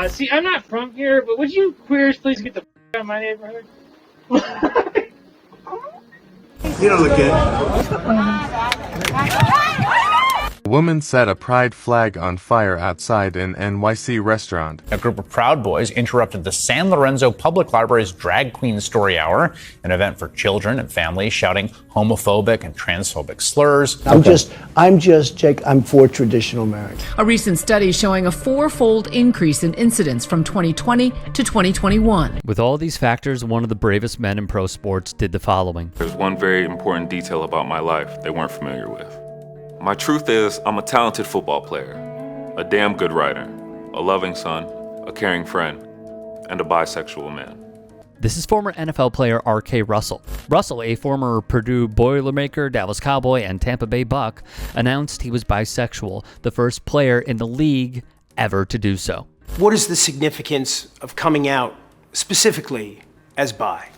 See, I'm not from here, but would you queers please get the out of my neighborhood? You don't look good. A woman set a pride flag on fire outside an NYC restaurant. A group of Proud Boys interrupted the San Lorenzo Public Library's Drag Queen Story Hour, an event for children and families shouting homophobic and transphobic slurs. I'm just, Jake, I'm for traditional marriage. A recent study showing a fourfold increase in incidents from 2020 to 2021. With all these factors, one of the bravest men in pro sports did the following. There's one very important detail about my life they weren't familiar with. My truth is, I'm a talented football player, a damn good writer, a loving son, a caring friend, and a bisexual man. This is former NFL player R.K. Russell. Russell, a former Purdue Boilermaker, Dallas Cowboy, and Tampa Bay Buck, announced he was bisexual, the first player in the league ever to do so. What is the significance of coming out specifically as bi?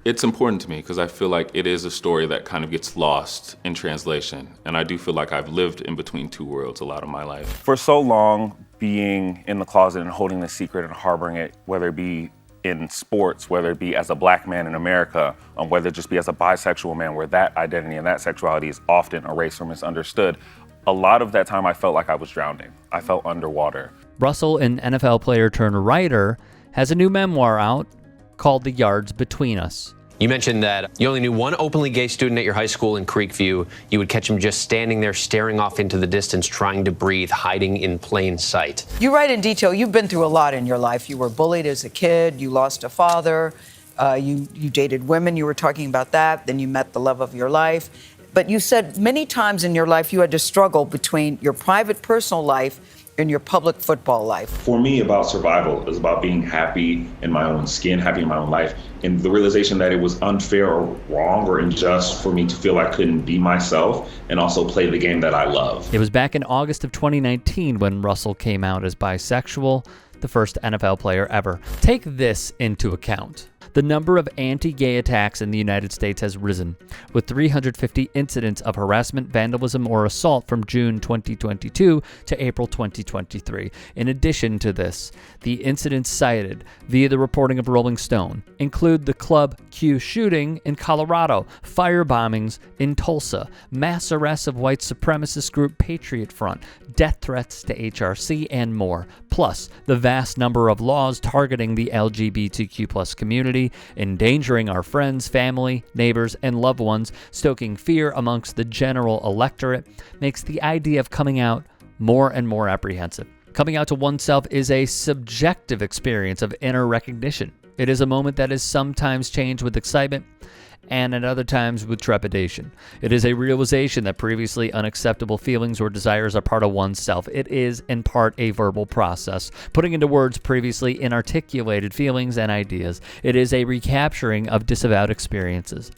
It's important to me because I feel like it is a story that kind of gets lost in translation. And I do feel like I've lived in between two worlds a lot of my life. For so long, being in the closet and holding the secret and harboring it, whether it be in sports, whether it be as a black man in America, whether it just be as a bisexual man, where that identity and that sexuality is often erased or misunderstood, a lot of that time I felt like I was drowning. I felt underwater. Russell, an NFL player turned writer, has a new memoir out called The Yards Between Us. You mentioned that you only knew one openly gay student at your high school in Creekview. You would catch him just standing there staring off into the distance, trying to breathe, hiding in plain sight. You write in detail, you've been through a lot in your life. You were bullied as a kid, you lost a father, you dated women, you were talking about that, then you met the love of your life. But you said many times in your life you had to struggle between your private personal life in your public football life. For me, about survival is about being happy in my own skin, happy in my own life, and the realization that it was unfair or wrong or unjust for me to feel I couldn't be myself and also play the game that I love. It was back in August of 2019 when Russell came out as bisexual, the first NFL player ever. Take this into account. The number of anti-gay attacks in the United States has risen, with 350 incidents of harassment, vandalism, or assault from June 2022 to April 2023. In addition to this, the incidents cited via the reporting of Rolling Stone include the Club Q shooting in Colorado, fire bombings in Tulsa, mass arrests of white supremacist group Patriot Front, death threats to HRC, and more. Plus, the vast number of laws targeting the LGBTQ+ community, endangering our friends, family, neighbors, and loved ones, stoking fear amongst the general electorate, makes the idea of coming out more and more apprehensive. Coming out to oneself is a subjective experience of inner recognition. It is a moment that is sometimes changed with excitement and at other times with trepidation. It is a realization that previously unacceptable feelings or desires are part of oneself. It is, in part, a verbal process, putting into words previously inarticulated feelings and ideas. It is a recapturing of disavowed experiences.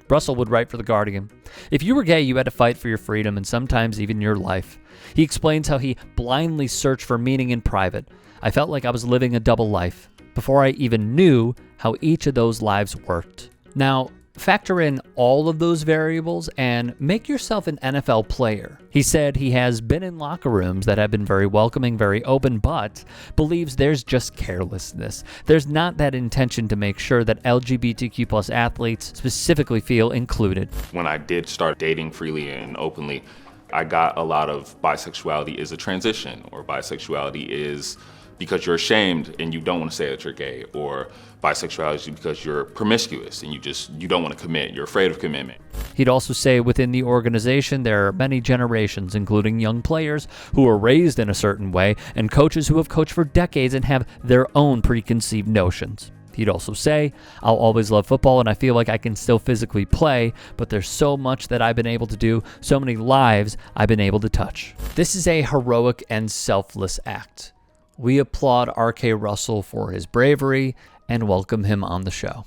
Russell would write for The Guardian, "If you were gay, you had to fight for your freedom and sometimes even your life." He explains how he blindly searched for meaning in private. "I felt like I was living a double life before I even knew how each of those lives worked." Now, factor in all of those variables and make yourself an NFL player. He said he has been in locker rooms that have been very welcoming, very open, but believes there's just carelessness. There's not that intention to make sure that LGBTQ+ athletes specifically feel included. When I did start dating freely and openly, I got a lot of bisexuality is a transition, or bisexuality is because you're ashamed and you don't want to say that you're gay, or bisexuality is because you're promiscuous and you don't want to commit, you're afraid of commitment. He'd also say within the organization there are many generations, including young players who were raised in a certain way and coaches who have coached for decades and have their own preconceived notions. He'd also say, "I'll always love football and I feel like I can still physically play, but there's so much that I've been able to do, so many lives I've been able to touch." This is a heroic and selfless act. We applaud R.K. Russell for his bravery and welcome him on the show.